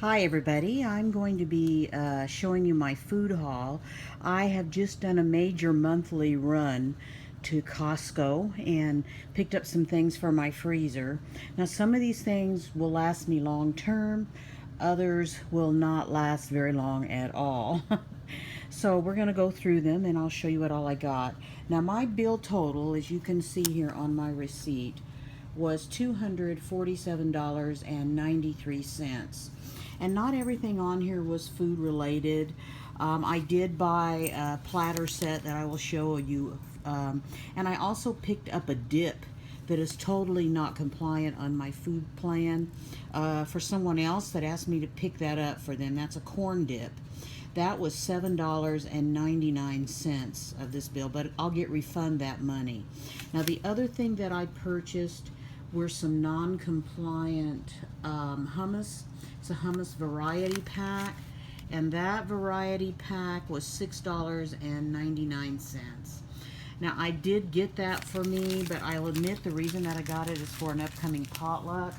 Hi everybody, I'm going to be showing you my food haul. I have just done a major monthly run to Costco and picked up some things for my freezer. Now some of these things will last me long term, others will not last very long at all. So we're going to go through them and I'll show you what all I got. Now my bill total, as you can see here on my receipt, was $247.93. And not everything on here was food related. I did buy a platter set that I will show you. And I also picked up a dip that is totally not compliant on my food plan for someone else that asked me to pick that up for them. That's a corn dip. That was $7.99 of this bill, but I'll get refund that money. Now the other thing that I purchased were some non-compliant hummus. It's a hummus variety pack, and that variety pack was $6.99. Now I did get that for me, but I'll admit the reason that I got it is for an upcoming potluck.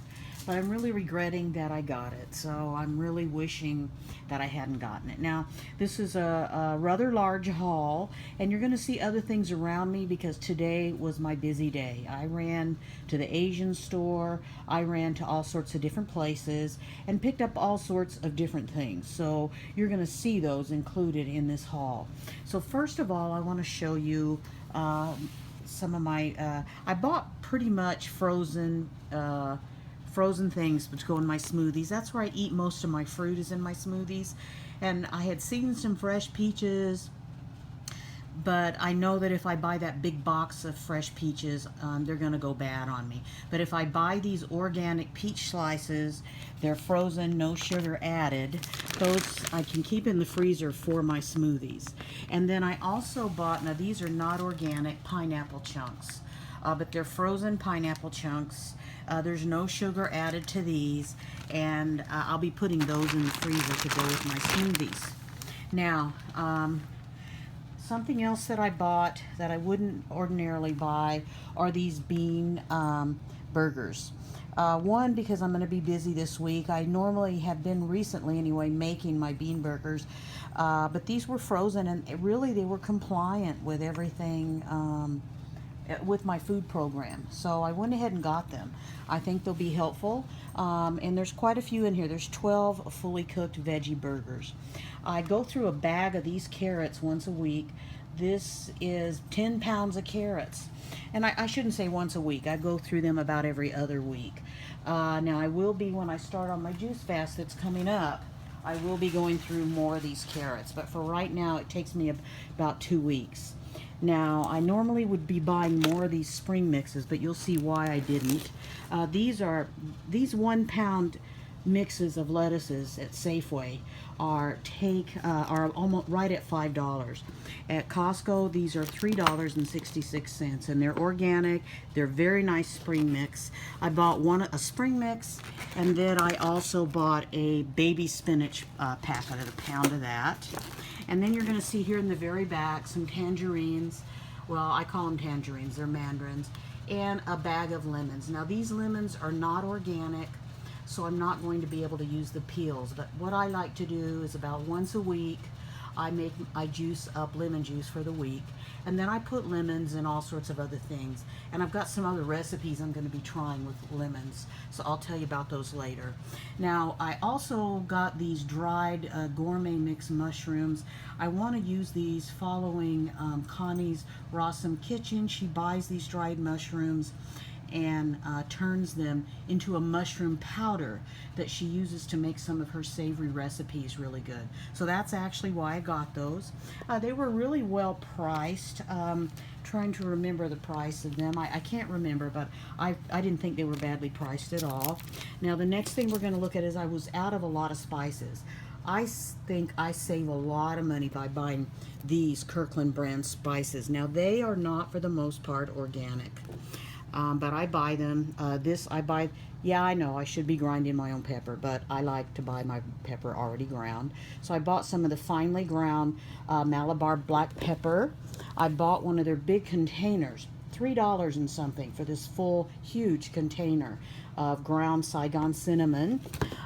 But I'm really regretting that I got it, so I'm really wishing that I hadn't gotten it. Now, this is a rather large haul, and you're going to see other things around me because today was my busy day. I ran to the Asian store, I ran to all sorts of different places, and picked up all sorts of different things. So you're going to see those included in this haul. So first of all, I want to show you some of my, I bought pretty much frozen things to go in my smoothies. That's where I eat most of my fruit, is in my smoothies. And I had seen some fresh peaches, but I know that if I buy that big box of fresh peaches, they're gonna go bad on me. But if I buy these organic peach slices, they're frozen, no sugar added, those I can keep in the freezer for my smoothies. And then I also bought, now these are not organic, pineapple chunks. But they're frozen pineapple chunks. There's no sugar added to these, and I'll be putting those in the freezer to go with my smoothies. Now, something else that I bought that I wouldn't ordinarily buy are these bean burgers. One, because I'm going to be busy this week. I normally have been recently anyway making my bean burgers, but these were frozen, and really they were compliant with everything with my food program. So I went ahead and got them. I think they'll be helpful. And there's quite a few in here. There's 12 fully cooked veggie burgers. I go through a bag of these carrots once a week. This is 10 pounds of carrots. And I shouldn't say once a week. I go through them about every other week. Now I will be, when I start on my juice fast that's coming up, I will be going through more of these carrots. But for right now, it takes me about 2 weeks. Now, I normally would be buying more of these spring mixes, but you'll see why I didn't. These 1 pound mixes of lettuces at Safeway are almost right at $5. At Costco, these are $3.66, and they're organic. They're very nice spring mix. I bought a spring mix, and then I also bought a baby spinach packet of a pound of that. And then you're going to see here in the very back some tangerines. Well, I call them tangerines, they're mandarins. And a bag of lemons. Now these lemons are not organic, so I'm not going to be able to use the peels. But what I like to do is about once a week, I juice up lemon juice for the week, and then I put lemons and all sorts of other things. And I've got some other recipes I'm going to be trying with lemons, so I'll tell you about those later. Now, I also got these dried gourmet mixed mushrooms. I want to use these following Connie's Rossum Kitchen. She buys these dried mushrooms and turns them into a mushroom powder that she uses to make some of her savory recipes really good. So that's actually why I got those. They were really well priced. Trying to remember the price of them. I can't remember, but I didn't think they were badly priced at all. Now the next thing we're going to look at is I was out of a lot of spices. I think I save a lot of money by buying these Kirkland brand spices. Now they are not, for the most part, organic. But I buy them. Yeah, I know I should be grinding my own pepper, but I like to buy my pepper already ground. So I bought some of the finely ground Malabar black pepper. I bought one of their big containers, $3 and something for this full, huge container of ground Saigon cinnamon.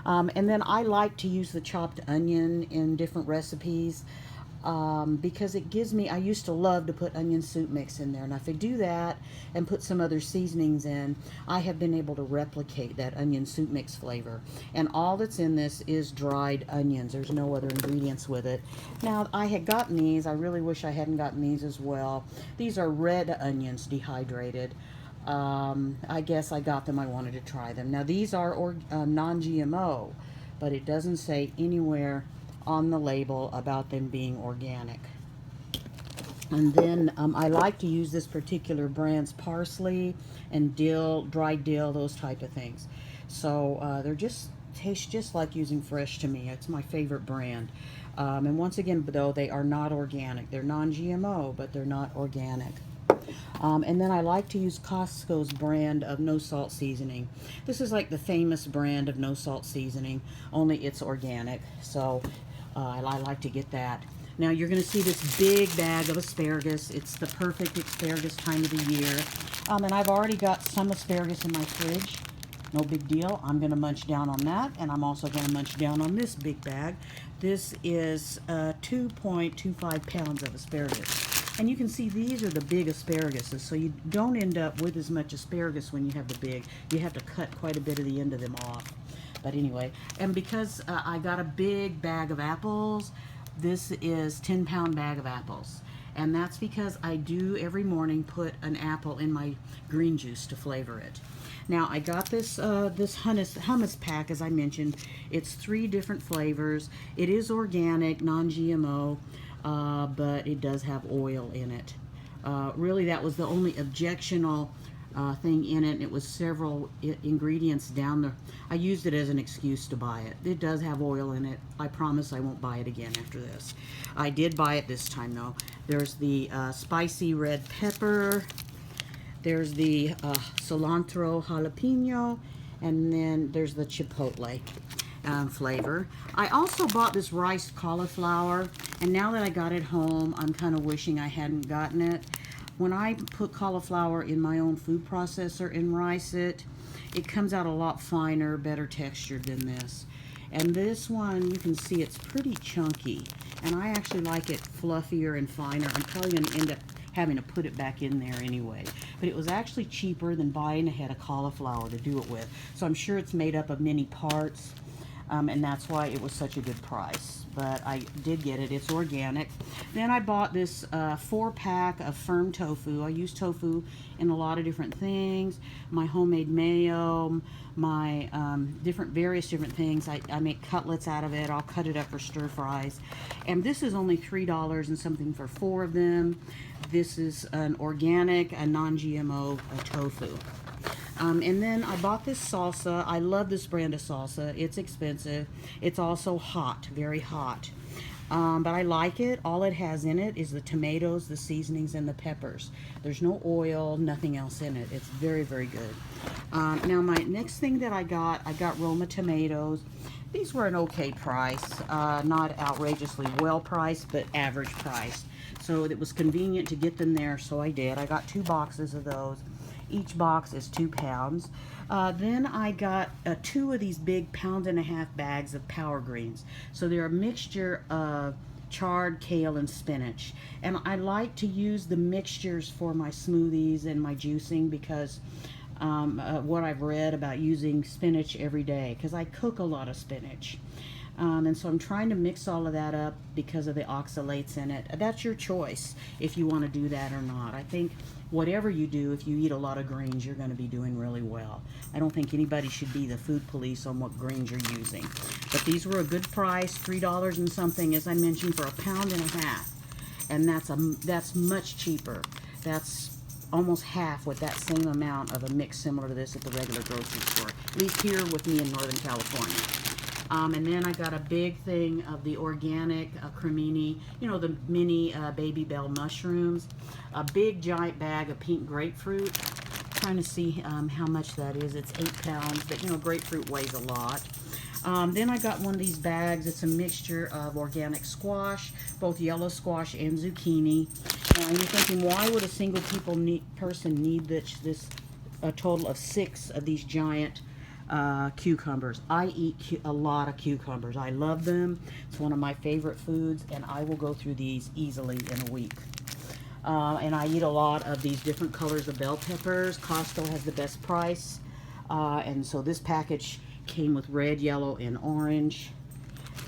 And then I like to use the chopped onion in different recipes because it gives me, I used to love to put onion soup mix in there. And if I do that and put some other seasonings in, I have been able to replicate that onion soup mix flavor. And all that's in this is dried onions. There's no other ingredients with it. Now, I had gotten these. I really wish I hadn't gotten these as well. These are red onions dehydrated. I guess I got them. I wanted to try them. Now, these are non-GMO, but it doesn't say anywhere on the label about them being organic. And then I like to use this particular brand's parsley and dill, dried dill, those type of things. So they're just, taste just like using fresh to me. It's my favorite brand. And once again, though, they are not organic. They're non-GMO, but they're not organic. And then I like to use Costco's brand of no salt seasoning. This is like the famous brand of no salt seasoning, only it's organic. So I like to get that. Now you're going to see this big bag of asparagus. It's the perfect asparagus time of the year. And I've already got some asparagus in my fridge. No big deal. I'm going to munch down on that, and I'm also going to munch down on this big bag. This is 2.25 pounds of asparagus. And you can see these are the big asparaguses, so you don't end up with as much asparagus when you have the big. You have to cut quite a bit of the end of them off. But anyway, and because I got a big bag of apples, this is 10-pound bag of apples. And that's because I do every morning put an apple in my green juice to flavor it. Now I got this this hummus pack, as I mentioned. It's 3 different flavors. It is organic, non-GMO, but it does have oil in it. Really, that was the only objectionable thing in it. It was several ingredients down there. I used it as an excuse to buy it. It does have oil in it. I promise I won't buy it again after this. I did buy it this time though. There's the spicy red pepper. There's the cilantro jalapeno, and then there's the chipotle flavor. I also bought this riced cauliflower, and now that I got it home, I'm kind of wishing I hadn't gotten it. When I put cauliflower in my own food processor and rice it, it comes out a lot finer, better textured than this. And this one, you can see it's pretty chunky, and I actually like it fluffier and finer. I'm probably going to end up having to put it back in there anyway. But it was actually cheaper than buying a head of cauliflower to do it with. So I'm sure it's made up of many parts, and that's why it was such a good price. But I did get it. It's organic. Then I bought this 4-pack of firm tofu. I use tofu in a lot of different things. My homemade mayo, my various different things. I make cutlets out of it. I'll cut it up for stir fries. And this is only $3 and something for 4 of them. This is an organic, a non-GMO tofu. And then I bought this salsa. I love this brand of salsa. It's expensive. It's also hot, very hot. But I like it. All it has in it is the tomatoes, the seasonings, and the peppers. There's no oil, nothing else in it. It's very, very good. Now my next thing that I got Roma tomatoes. These were an okay price. Not outrageously well priced, but average priced. So it was convenient to get them there, so I did. I got 2 boxes of those. Each box is 2 pounds. Then I got 2 of these big 1.5-pound bags of power greens. So they're a mixture of chard, kale, and spinach. And I like to use the mixtures for my smoothies and my juicing because what I've read about using spinach every day, because I cook a lot of spinach. And so I'm trying to mix all of that up because of the oxalates in it. That's your choice if you want to do that or not. I think whatever you do, if you eat a lot of greens, you're going to be doing really well. I don't think anybody should be the food police on what greens you're using. But these were a good price, $3 and something, as I mentioned, for 1.5 pounds. And that's much cheaper. That's almost half with that same amount of a mix similar to this at the regular grocery store, at least here with me in Northern California. And then I got a big thing of the organic cremini, you know, the mini baby bell mushrooms, a big giant bag of pink grapefruit. Trying to see how much that is. It's 8 pounds, but you know, grapefruit weighs a lot. Then I got one of these bags. It's a mixture of organic squash, both yellow squash and zucchini. And you're thinking, why would a single person need this a total of 6 of these giant cucumbers. I eat a lot of cucumbers. I love them. It's one of my favorite foods, and I will go through these easily in a week. And I eat a lot of these different colors of bell peppers. Costco has the best price. And so this package came with red, yellow, and orange.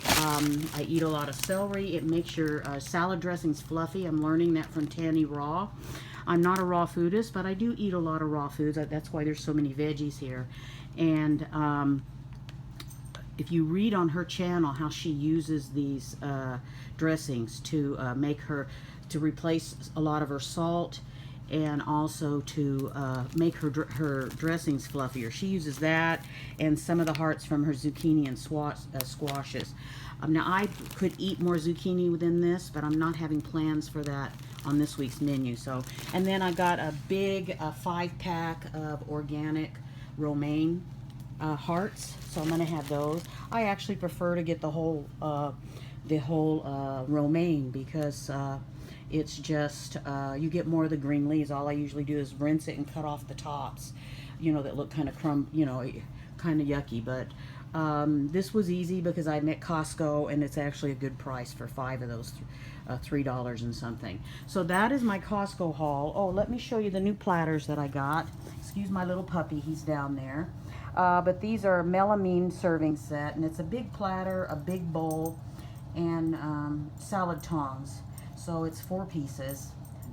I eat a lot of celery. It makes your salad dressings fluffy. I'm learning that from Tanny Raw. I'm not a raw foodist, but I do eat a lot of raw foods. That's why there's so many veggies here. And if you read on her channel how she uses these dressings to to replace a lot of her salt, and also to make her dressings fluffier. She uses that and some of the hearts from her zucchini and squashes. Now I could eat more zucchini within this, but I'm not having plans for that on this week's menu. So, and then I got a big 5-pack of organic romaine hearts, so I'm gonna have those. I actually prefer to get the whole romaine because it's just, you get more of the green leaves. All I usually do is rinse it and cut off the tops, you know, that look kind of kind of yucky. But this was easy because I'm at Costco, and it's actually a good price for 5 of those, $3 and something. So that is my Costco haul. Oh, let me show you the new platters that I got. Excuse my little puppy, he's down there. But these are melamine serving set, and it's a big platter, a big bowl, and salad tongs. So it's 4 pieces.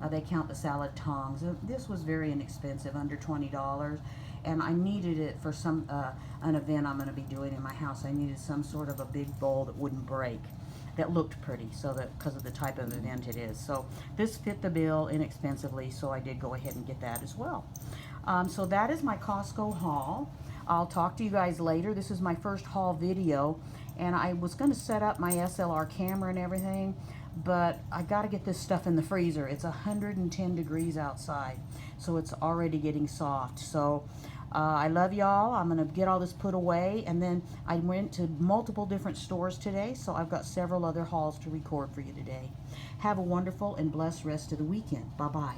They count the salad tongs. This was very inexpensive, under $20, and I needed it for some an event I'm going to be doing in my house. I needed some sort of a big bowl that wouldn't break, that looked pretty, so that because of the type of event it is. So this fit the bill inexpensively, so I did go ahead and get that as well. So that is my Costco haul. I'll talk to you guys later. This is my first haul video, and I was going to set up my SLR camera and everything, but I got to get this stuff in the freezer. It's 110 degrees outside, so it's already getting soft. So I love y'all. I'm going to get all this put away, and then I went to multiple different stores today, so I've got several other hauls to record for you today. Have a wonderful and blessed rest of the weekend. Bye-bye.